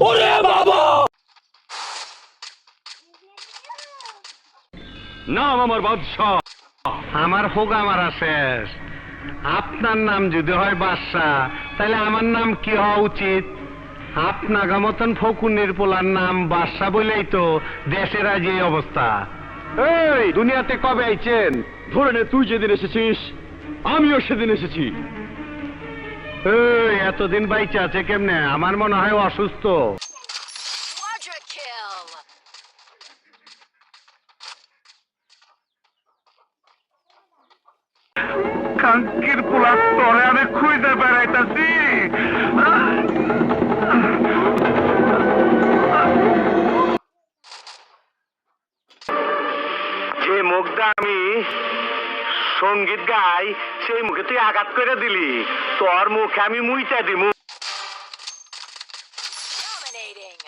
ওরে বাবা! নাম আমার বাদশাহ, আমার হোগা মারা শেষ। আপনার নাম যদি হয় বাদশাহ, তাহলে আমার নাম কি হওয়া উচিত? আপনার মতন ফকুনের পোলার নাম বাদশাহ বলেই তো দেশের আজ এই অবস্থা। এই দুনিয়াতে কবে আইছেন? ধরে নে, তুই যেদিন এসেছিস আমিও সেদিন এসেছি। এই এতদিন বাইচে আছে কেমনে? আমার মনে হয় অসুস্থ। Quadra kill. কাঙ্কির পোলা তরে আমি খুঁজে বেড়াইতাছি। যে মুখটা আমি সঙ্গীত গাই, সেই মুখে তুই আঘাত করে দিলি। তোর মুখে আমি মুইটা দিমু।